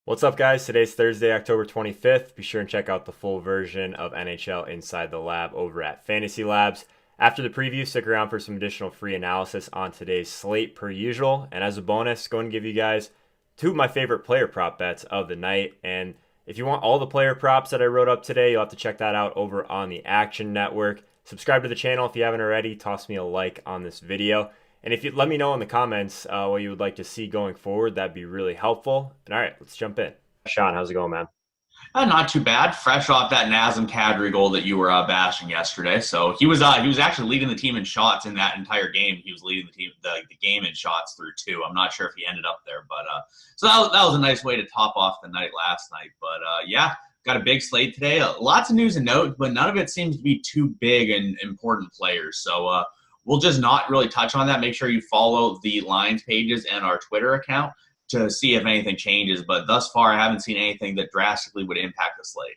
What's up, guys? Today's Thursday, October 25th. Be sure and check out the full version of NHL Inside the Lab over at Fantasy Labs. After the preview, stick around for some additional free analysis on today's slate per usual. And as a bonus, going to give you guys two of my favorite player prop bets of the night. And if you want all the player props that I wrote up today, you'll have to check that out over on the Action Network. Subscribe to the channel if you haven't already. Toss me a like on this video. And if you let me know in the comments what you would like to see going forward, that'd be really helpful. And all right, let's jump in. Sean, how's it going, man? Not too bad. Fresh off that Nazem Kadri goal that you were bashing yesterday. So he was actually leading the team in shots in that entire game. He was leading the game in shots through two. I'm not sure if he ended up there, but so that was a nice way to top off the night last night. But yeah, got a big slate today. Lots of news and notes, but none of it seems to be too big and important players. So we'll just not really touch on that. Make sure you follow the lines pages and our Twitter account to see if anything changes. But thus far, I haven't seen anything that drastically would impact the slate.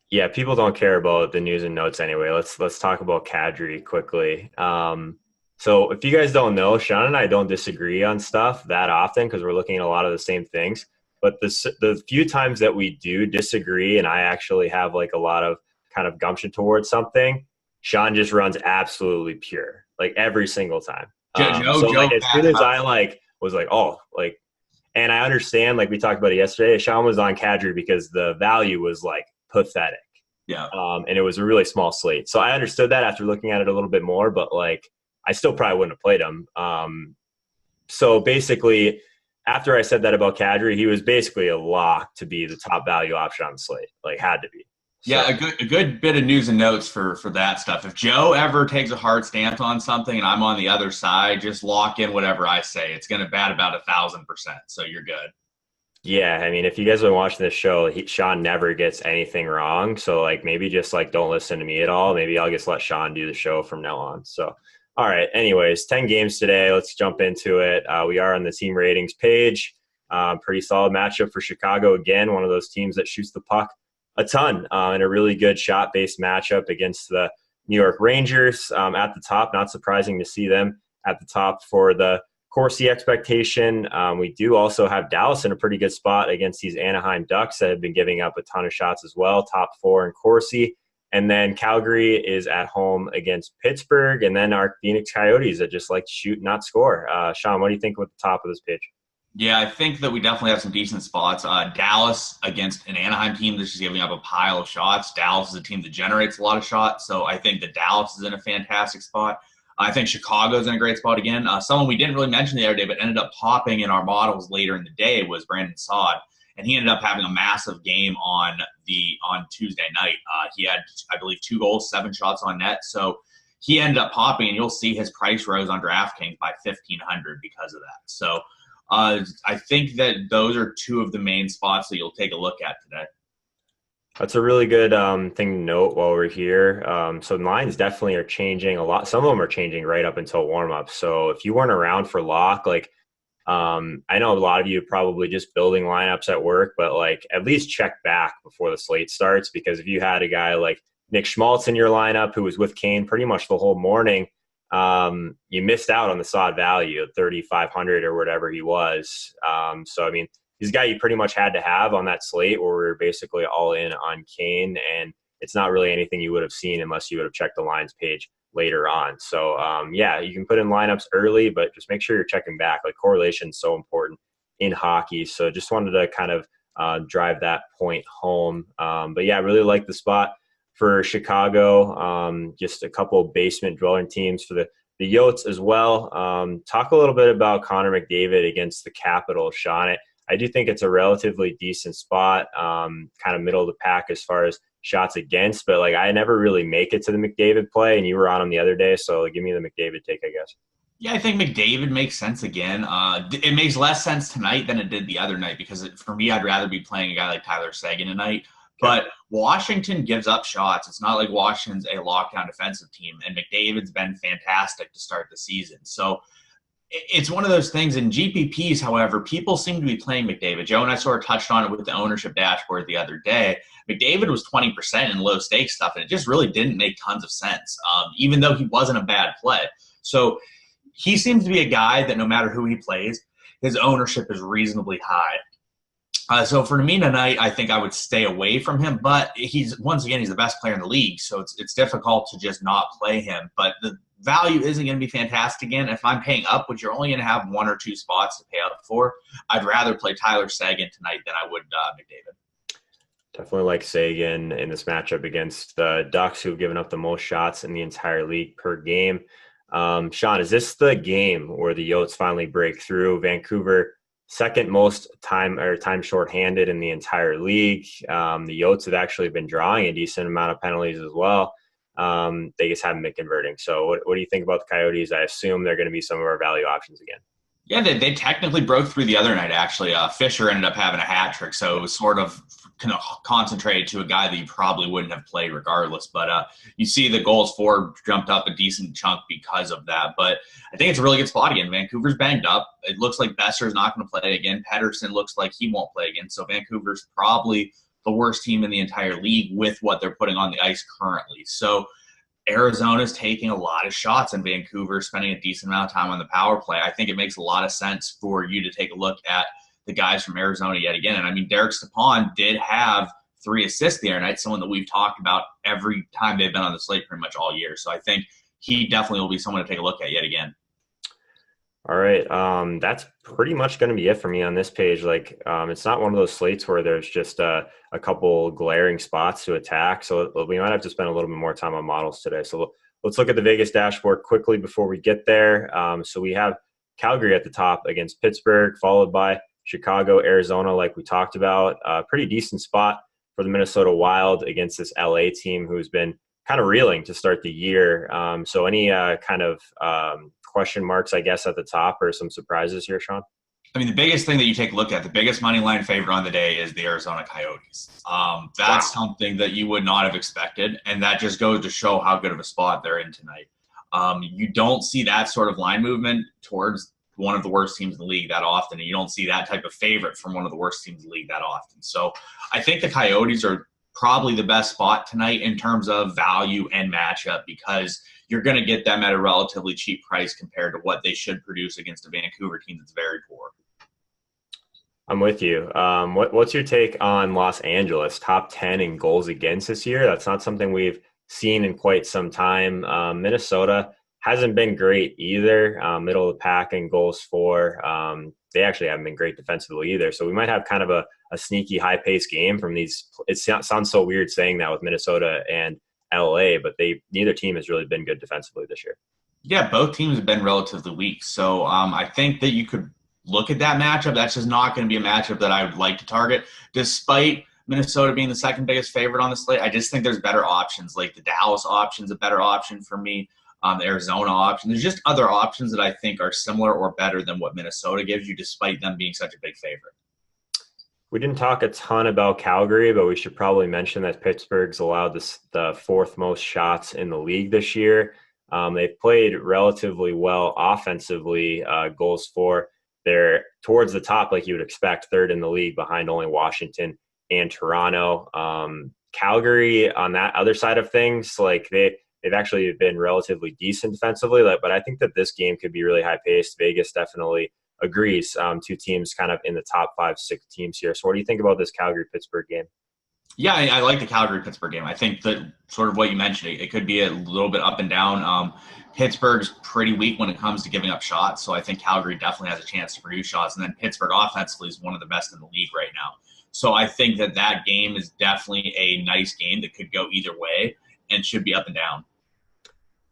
Yeah, people don't care about the news and notes anyway. Let's talk about Kadri quickly. So if you guys don't know, Sean and I don't disagree on stuff that often because we're looking at a lot of the same things. But the few times that we do disagree and I actually have like a lot of kind of gumption towards something, Sean just runs absolutely pure, like every single time. As soon as I was like, oh, like, and I understand, like we talked about it yesterday, Sean was on Kadri because the value was like pathetic. Yeah. And it was a really small slate. So I understood that after looking at it a little bit more, but like I still probably wouldn't have played him. So basically, after I said that about Kadri, he was basically a lock to be the top value option on the slate. Like had to be. Yeah, a good bit of news and notes for that stuff. If Joe ever takes a hard stance on something and I'm on the other side, just lock in whatever I say. It's going to bat about 1,000%, so you're good. Yeah, I mean, if you guys have been watching this show, Sean never gets anything wrong. So, like, maybe just, like, don't listen to me at all. Maybe I'll just let Sean do the show from now on. So, all right, anyways, 10 games today. Let's jump into it. We are on the team ratings page. Pretty solid matchup for Chicago. Again, one of those teams that shoots the puck a ton in a really good shot-based matchup against the New York Rangers at the top. Not surprising to see them at the top for the Corsi expectation. We do also have Dallas in a pretty good spot against these Anaheim Ducks that have been giving up a ton of shots as well, top four in Corsi. And then Calgary is at home against Pittsburgh. And then our Phoenix Coyotes that just like to shoot, not score. Sean, what do you think with the top of this page? Yeah, I think that we definitely have some decent spots. Dallas against an Anaheim team that's just giving up a pile of shots. Dallas is a team that generates a lot of shots, so I think that Dallas is in a fantastic spot. I think Chicago's in a great spot again. Someone we didn't really mention the other day but ended up popping in our models later in the day was Brandon Saad, and he ended up having a massive game on Tuesday night. He had, I believe, 2 goals, 7 shots on net, so he ended up popping, and you'll see his price rose on DraftKings by $1,500 because of that. So I think that those are 2 of the main spots that you'll take a look at today. That's a really good thing to note while we're here. So lines definitely are changing a lot. Some of them are changing right up until warm-up. So if you weren't around for lock, like I know a lot of you are probably just building lineups at work, but like at least check back before the slate starts, because if you had a guy like Nick Schmaltz in your lineup who was with Kane pretty much the whole morning, you missed out on the Saad value of 3,500 or whatever he was. So, I mean, he's a guy you pretty much had to have on that slate where we were basically all in on Kane, and it's not really anything you would have seen unless you would have checked the lines page later on. So, yeah, you can put in lineups early, but just make sure you're checking back. Like, correlation is so important in hockey. So just wanted to kind of drive that point home. But, yeah, I really like the spot for Chicago. Just a couple of basement dwelling teams for the Yotes as well. Talk a little bit about Connor McDavid against the Capitals, Sean. I do think it's a relatively decent spot, kind of middle of the pack as far as shots against, but like I never really make it to the McDavid play, and you were on him the other day, so give me the McDavid take, I guess. Yeah, I think McDavid makes sense again. It makes less sense tonight than it did the other night because for me, I'd rather be playing a guy like Tyler Seguin tonight. But Washington gives up shots. It's not like Washington's a lockdown defensive team, and McDavid's been fantastic to start the season. So it's one of those things. In GPPs, however, people seem to be playing McDavid. Joe and I sort of touched on it with the ownership dashboard the other day. McDavid was 20% in low-stakes stuff, and it just really didn't make tons of sense, even though he wasn't a bad play. So he seems to be a guy that no matter who he plays, his ownership is reasonably high. So for me tonight, I think I would stay away from him. But he's once again he's the best player in the league, so it's difficult to just not play him. But the value isn't going to be fantastic again. If I'm paying up, which you're only going to have one or two spots to pay up for, I'd rather play Tyler Seguin tonight than I would McDavid. Definitely like Sagan in this matchup against the Ducks, who've given up the most shots in the entire league per game. Sean, is this the game where the Yotes finally break through? Vancouver, second most time shorthanded in the entire league. The Yotes have actually been drawing a decent amount of penalties as well. They just haven't been converting. So what do you think about the Coyotes? I assume they're going to be some of our value options again. Yeah, they technically broke through the other night, actually. Fisher ended up having a hat trick, so it was sort of concentrated to a guy that you probably wouldn't have played regardless. But you see the goals for jumped up a decent chunk because of that. But I think it's a really good spot again. Vancouver's banged up. It looks like Besser's not going to play again. Pettersson looks like he won't play again. So Vancouver's probably the worst team in the entire league with what they're putting on the ice currently. So Arizona's taking a lot of shots and Vancouver spending a decent amount of time on the power play. I think it makes a lot of sense for you to take a look at the guys from Arizona yet again. And I mean, Derek Stepan did have 3 assists the other night, someone that we've talked about every time they've been on the slate pretty much all year. So I think he definitely will be someone to take a look at yet again. All right. That's pretty much going to be it for me on this page. Like, it's not one of those slates where there's just a couple glaring spots to attack. So we might have to spend a little bit more time on models today. So let's look at the Vegas dashboard quickly before we get there. So we have Calgary at the top against Pittsburgh, followed by Chicago, Arizona, like we talked about. Pretty decent spot for the Minnesota Wild against this LA team who's been kind of reeling to start the year. So any kind of question marks, I guess, at the top or some surprises here, Sean? I mean, the biggest thing that you take a look at, the biggest money line favorite on the day is the Arizona Coyotes. That's something that you would not have expected, and that just goes to show how good of a spot they're in tonight. You don't see that sort of line movement towards one of the worst teams in the league that often, and you don't see that type of favorite from one of the worst teams in the league that often. So I think the Coyotes are probably the best spot tonight in terms of value and matchup because you're going to get them at a relatively cheap price compared to what they should produce against a Vancouver team that's very poor. I'm with you. What's your take on Los Angeles, top 10 in goals against this year? That's not something we've seen in quite some time. Minnesota hasn't been great either, middle of the pack in goals for. They actually haven't been great defensively either. So we might have kind of a sneaky high-paced game from these. It sounds so weird saying that with Minnesota and LA, but neither team has really been good defensively this year. Yeah, both teams have been relatively weak. So I think that you could look at that matchup. That's just not going to be a matchup that I would like to target, despite Minnesota being the second biggest favorite on the slate. I just think there's better options. Like the Dallas option's a better option for me. The Arizona option. There's just other options that I think are similar or better than what Minnesota gives you, despite them being such a big favorite. We didn't talk a ton about Calgary, but we should probably mention that Pittsburgh's allowed the 4th most shots in the league this year. They've played relatively well offensively, goals for. They're towards the top, like you would expect, 3rd in the league behind only Washington and Toronto. Calgary, on that other side of things, like they've actually been relatively decent defensively, but I think that this game could be really high-paced. Vegas definitely agrees. 2 teams kind of in the top 5, 6 teams here. So what do you think about this Calgary-Pittsburgh game? Yeah, I like the Calgary-Pittsburgh game. I think that sort of what you mentioned, it could be a little bit up and down. Pittsburgh's pretty weak when it comes to giving up shots, so I think Calgary definitely has a chance to produce shots. And then Pittsburgh offensively is one of the best in the league right now. So I think that game is definitely a nice game that could go either way and should be up and down.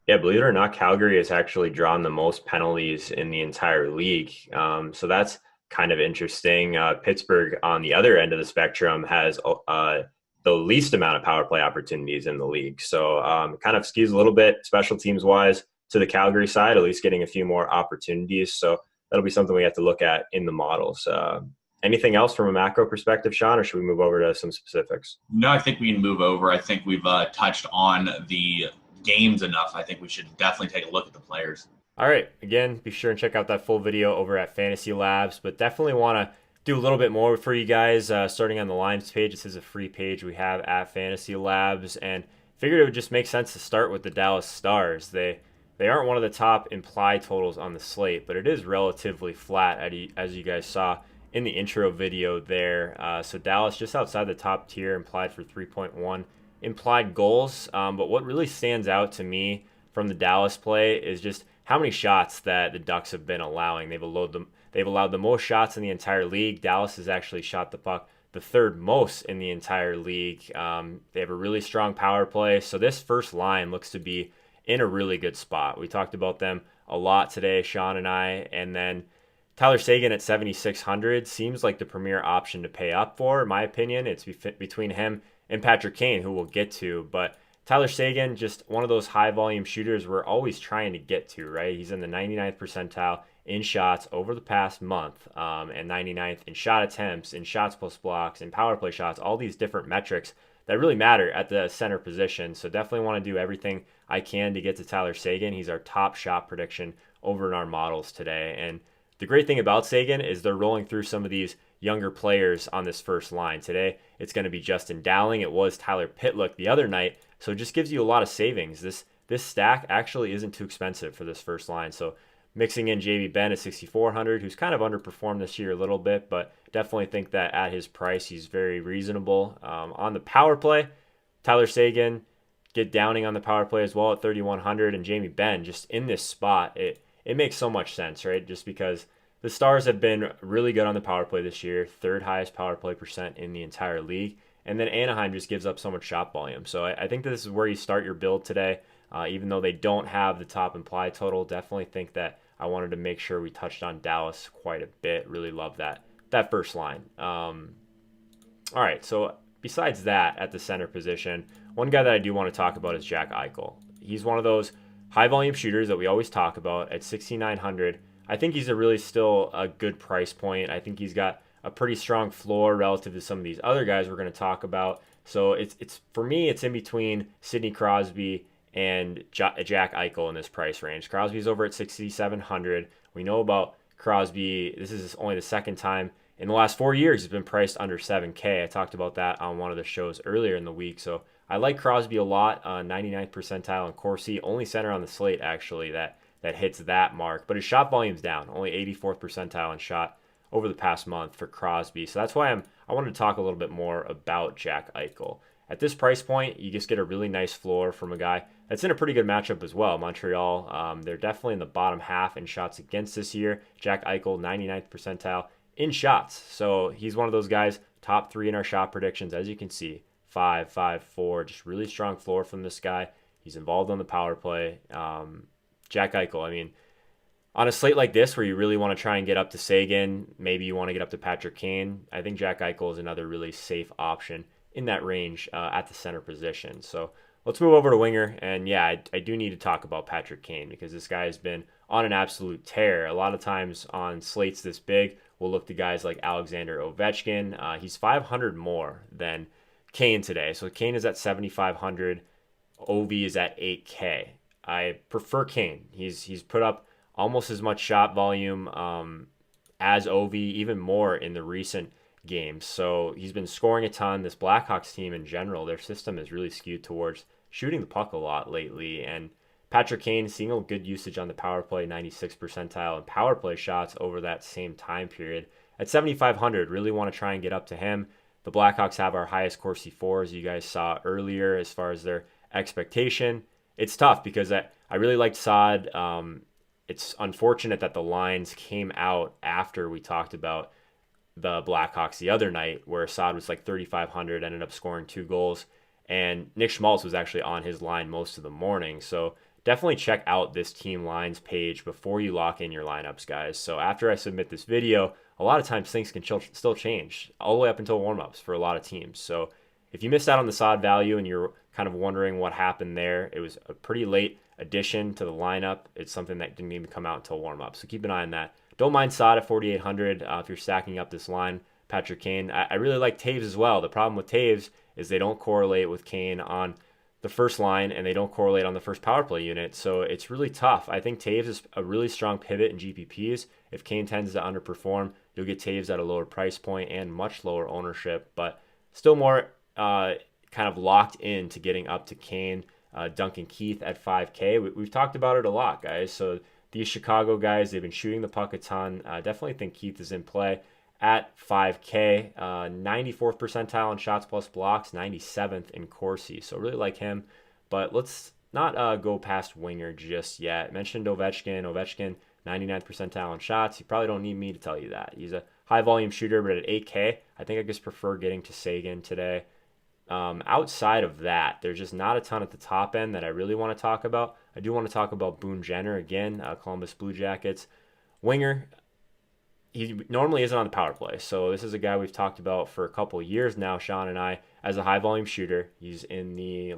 Yeah, believe it or not, Calgary has actually drawn the most penalties in the entire league. So that's kind of interesting. Pittsburgh, on the other end of the spectrum, has the least amount of power play opportunities in the league. So kind of skews a little bit special teams wise to the Calgary side, at least getting a few more opportunities. So that'll be something we have to look at in the models. Anything else from a macro perspective, Sean, or should we move over to some specifics? No, I think we can move over. I think we've touched on the games enough. I think we should definitely take a look at the players. All right. Again, be sure and check out that full video over at Fantasy Labs, but definitely want to do a little bit more for you guys. Starting on the lines page, this is a free page we have at Fantasy Labs, and figured it would just make sense to start with the Dallas Stars. They aren't one of the top implied totals on the slate, but it is relatively flat, as you guys saw in the intro video there. So Dallas just outside the top tier, implied for 3.1 implied goals. But what really stands out to me from the Dallas play is just how many shots that the Ducks have been allowing. They've allowed the most shots in the entire league. Dallas has actually shot the puck the third most in the entire league. They have a really strong power play. So this first line looks to be in a really good spot. We talked about them a lot today, Sean and I. And then Tyler Seguin at 7,600 seems like the premier option to pay up for, in my opinion. It's between him and Patrick Kane, who we'll get to. But Tyler Seguin, just one of those high volume shooters we're always trying to get to, right? He's in the 99th percentile in shots over the past month, and 99th in shot attempts, in shots plus blocks, in power play shots, all these different metrics that really matter at the center position. So definitely want to do everything I can to get to Tyler Seguin. He's our top shot prediction over in our models today. And the great thing about Seguin is they're rolling through some of these younger players on this first line. Today, it's going to be Justin Dowling. It was Tyler Pitlick the other night. So it just gives you a lot of savings. This stack actually isn't too expensive for this first line. So mixing in JB Benn at 6,400, who's kind of underperformed this year a little bit, but definitely think that at his price, he's very reasonable. On the power play, Tyler Seguin, get Downing on the power play as well at 3,100, and Jamie Benn just in this spot. It makes so much sense, right? Just because the Stars have been really good on the power play this year, third highest power play percent in the entire league. And then Anaheim just gives up so much shot volume. So I think that this is where you start your build today. Even though they don't have the top implied total, definitely think that I wanted to make sure we touched on Dallas quite a bit. Really love that first line. All right, so besides that, at the center position, one guy that I do want to talk about is Jack Eichel. He's one of those high volume shooters that we always talk about at 6,900. I think he's still a good price point. I think he's got a pretty strong floor relative to some of these other guys we're going to talk about. So it's for me, it's in between Sidney Crosby and Jack Eichel in this price range. Crosby's over at 6,700. We know about Crosby. This is only the second time in the last 4 years he's been priced under 7K. I talked about that on one of the shows earlier in the week. So I like Crosby a lot. 99th percentile in Corsi, only center on the slate actually that hits that mark. But his shot volume's down, only 84th percentile in shot over the past month for Crosby. So that's why I wanted to talk a little bit more about Jack Eichel. At this price point, you just get a really nice floor from a guy that's in a pretty good matchup as well. Montreal, they're definitely in the bottom half in shots against this year. Jack Eichel, 99th percentile in shots. So he's one of those guys, top 3 in our shot predictions, as you can see. 5, 5, 4, just really strong floor from this guy. He's involved on the power play. Jack Eichel, I mean, on a slate like this where you really want to try and get up to Seguin, maybe you want to get up to Patrick Kane, I think Jack Eichel is another really safe option in that range at the center position. So let's move over to winger. And yeah, I do need to talk about Patrick Kane because this guy has been on an absolute tear. A lot of times on slates this big, we'll look to guys like Alexander Ovechkin. He's 500 more than Kane today. So Kane is at 7,500. Ovi is at 8K. I prefer Kane. He's put up almost as much shot volume as Ovi, even more in the recent games. So he's been scoring a ton. This Blackhawks team in general, their system is really skewed towards shooting the puck a lot lately. And Patrick Kane seeing a good usage on the power play, 96th percentile, and power play shots over that same time period. At 7,500, really want to try and get up to him. The Blackhawks have our highest Corsi 4, as you guys saw earlier, as far as their expectation. It's tough because I really liked Saad. It's unfortunate that the lines came out after we talked about the Blackhawks the other night, where Saad was like 3,500, ended up scoring 2 goals, and Nick Schmaltz was actually on his line most of the morning. So definitely check out this team lines page before you lock in your lineups, guys. So after I submit this video, a lot of times things can still change all the way up until warmups for a lot of teams. So if you missed out on the Saad value and you're kind of wondering what happened there, it was a pretty late addition to the lineup. It's something that didn't even come out until warmup. So keep an eye on that. Don't mind Saad at 4,800 if you're stacking up this line. Patrick Kane. I really like Taves as well. The problem with Taves is they don't correlate with Kane on the first line, and they don't correlate on the first power play unit. So it's really tough. I think Taves is a really strong pivot in GPPs. If Kane tends to underperform, you'll get Taves at a lower price point and much lower ownership, but still more kind of locked in to getting up to Kane. Duncan Keith at 5K. We've talked about it a lot, guys. So these Chicago guys, they've been shooting the puck a ton. Definitely think Keith is in play at 5K, 94th percentile in shots plus blocks, 97th in Corsi. So really like him. But let's not go past winger just yet. Mentioned Ovechkin. Ovechkin, 99th percentile in shots. You probably don't need me to tell you that. He's a high volume shooter, but at 8K, I think I just prefer getting to Sagan today. Outside of that, there's just not a ton at the top end that I really want to talk about. I do want to talk about Boone Jenner again, Columbus Blue Jackets. Winger, he normally isn't on the power play. So this is a guy we've talked about for a couple of years now, Sean and I, as a high volume shooter. He's in the,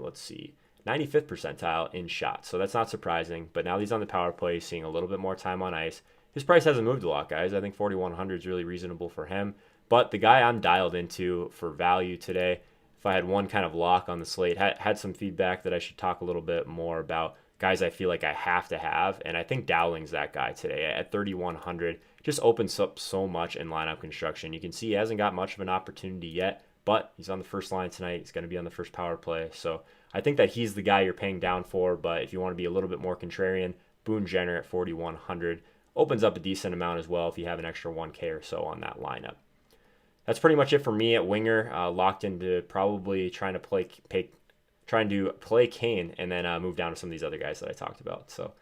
95th percentile in shots. So that's not surprising. But now he's on the power play, seeing a little bit more time on ice. His price hasn't moved a lot, guys. I think 4,100 is really reasonable for him. But the guy I'm dialed into for value today, if I had one kind of lock on the slate, had some feedback that I should talk a little bit more about guys I feel like I have to have. And I think Dowling's that guy today at 3,100. Just opens up so much in lineup construction. You can see he hasn't got much of an opportunity yet, but he's on the first line tonight. He's going to be on the first power play. So I think that he's the guy you're paying down for. But if you want to be a little bit more contrarian, Boone Jenner at 4,100 opens up a decent amount as well if you have an extra 1K or so on that lineup. That's pretty much it for me at winger. Locked into probably trying to play Kane and then move down to some of these other guys that I talked about. So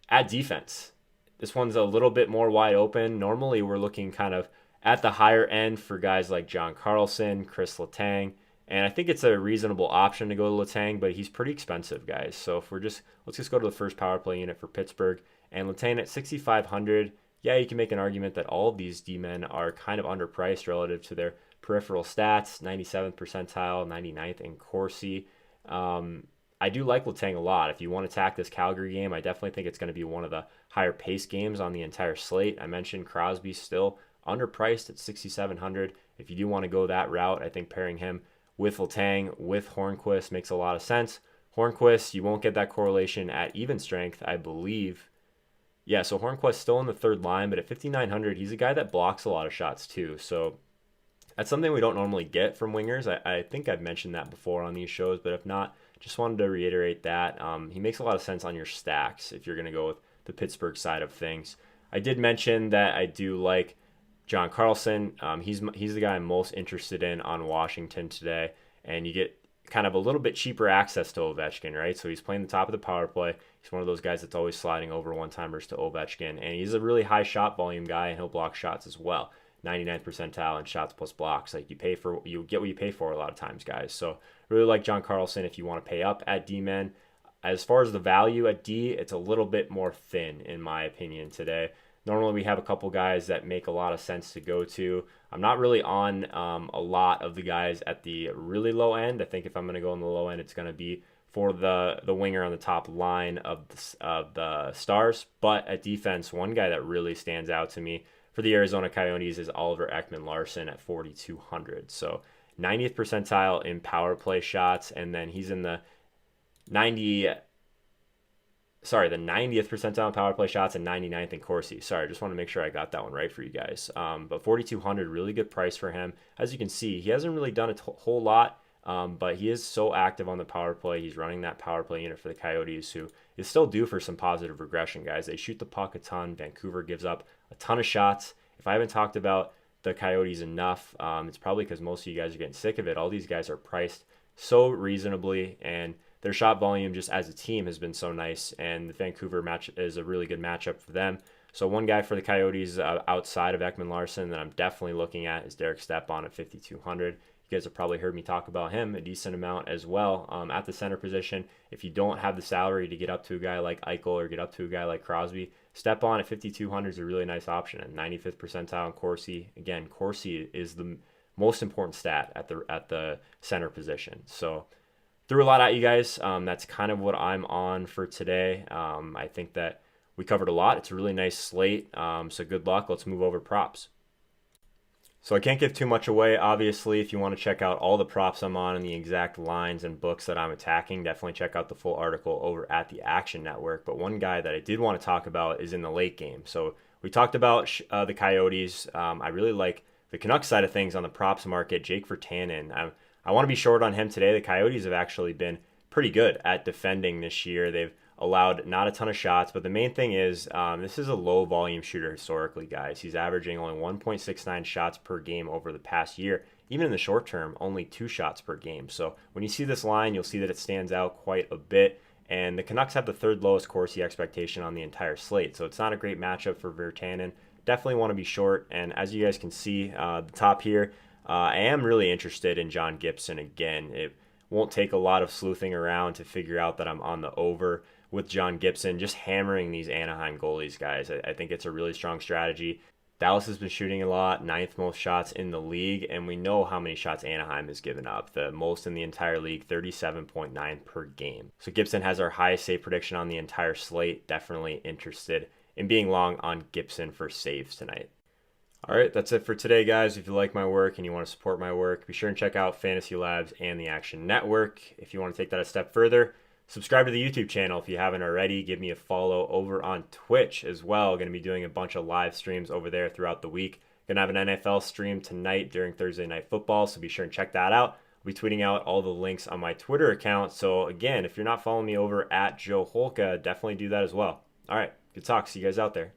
at defense, this one's a little bit more wide open. Normally we're looking kind of at the higher end for guys like John Carlson, Chris Letang, and I think it's a reasonable option to go to Letang, but he's pretty expensive, guys. So if let's just go to the first power play unit for Pittsburgh, and Letang at 6,500. Yeah, you can make an argument that all of these D-men are kind of underpriced relative to their peripheral stats, 97th percentile, 99th in Corsi. I do like Letang a lot. If you want to attack this Calgary game, I definitely think it's going to be one of the higher pace games on the entire slate. I mentioned Crosby still underpriced at 6,700. If you do want to go that route, I think pairing him with Letang, with Hornquist makes a lot of sense. Hornquist, you won't get that correlation at even strength, I believe. Yeah, so Hornquist still in the third line, but at 5,900, he's a guy that blocks a lot of shots too. So that's something we don't normally get from wingers. I think I've mentioned that before on these shows, but if not, just wanted to reiterate that. He makes a lot of sense on your stacks if you're going to go with the Pittsburgh side of things. I did mention that I do like John Carlson. He's the guy I'm most interested in on Washington today, and you get kind of a little bit cheaper access to Ovechkin, right? So he's playing the top of the power play. He's one of those guys that's always sliding over one-timers to Ovechkin, and he's a really high shot volume guy, and he'll block shots as well. 99th percentile in shots plus blocks. Like you get what you pay for a lot of times, guys. So really like John Carlson if you want to pay up at D-men. As far as the value at D, it's a little bit more thin in my opinion today. Normally we have a couple guys that make a lot of sense to go to. I'm not really on a lot of the guys at the really low end. I think if I'm going to go on the low end, it's going to be for the winger on the top line of the Stars. But at defense, one guy that really stands out to me for the Arizona Coyotes is Oliver Ekman-Larsson at 4,200. So 90th percentile in power play shots, and then he's in the 90th percentile in power play shots and 99th in Corsi. Sorry, I just want to make sure I got that one right for you guys. But 4,200, really good price for him. As you can see, he hasn't really done a whole lot, but he is so active on the power play. He's running that power play unit for the Coyotes, who is still due for some positive regression, guys. They shoot the puck a ton. Vancouver gives up a ton of shots. If I haven't talked about the Coyotes enough, it's probably because most of you guys are getting sick of it. All these guys are priced so reasonably, and their shot volume just as a team has been so nice, and the Vancouver match is a really good matchup for them. So one guy for the Coyotes outside of Ekman-Larsson that I'm definitely looking at is Derek Stepan at 5,200. You guys have probably heard me talk about him a decent amount as well at the center position. If you don't have the salary to get up to a guy like Eichel or get up to a guy like Crosby, Stepan at 5,200 is a really nice option. At 95th percentile in Corsi. Again, Corsi is the most important stat at the center position. So threw a lot at you guys. That's kind of what I'm on for today. I think that we covered a lot. It's a really nice slate. So good luck. Let's move over props. So I can't give too much away. Obviously, if you want to check out all the props I'm on and the exact lines and books that I'm attacking, definitely check out the full article over at the Action Network. But one guy that I did want to talk about is in the late game. So we talked about the Coyotes. I really like the Canucks side of things on the props market. Jake Virtanen. I want to be short on him today. The Coyotes have actually been pretty good at defending this year. They've allowed not a ton of shots, but the main thing is this is a low volume shooter historically, guys. He's averaging only 1.69 shots per game over the past year. Even in the short term, only 2 shots per game. So when you see this line, you'll see that it stands out quite a bit. And the Canucks have the third lowest Corsi expectation on the entire slate. So it's not a great matchup for Virtanen. Definitely want to be short. And as you guys can see, the top here, I am really interested in John Gibson again. It won't take a lot of sleuthing around to figure out that I'm on the over with John Gibson, just hammering these Anaheim goalies, guys. I think it's a really strong strategy. Dallas has been shooting a lot, 9th most shots in the league, and we know how many shots Anaheim has given up. The most in the entire league, 37.9 per game. So Gibson has our highest save prediction on the entire slate. Definitely interested in being long on Gibson for saves tonight. All right, that's it for today, guys. If you like my work and you want to support my work, be sure and check out Fantasy Labs and the Action Network. If you want to take that a step further, subscribe to the YouTube channel if you haven't already. Give me a follow over on Twitch as well. Going to be doing a bunch of live streams over there throughout the week. Going to have an NFL stream tonight during Thursday Night Football, so be sure and check that out. I'll be tweeting out all the links on my Twitter account. So again, if you're not following me over at Joe Holka, definitely do that as well. All right, good talk. See you guys out there.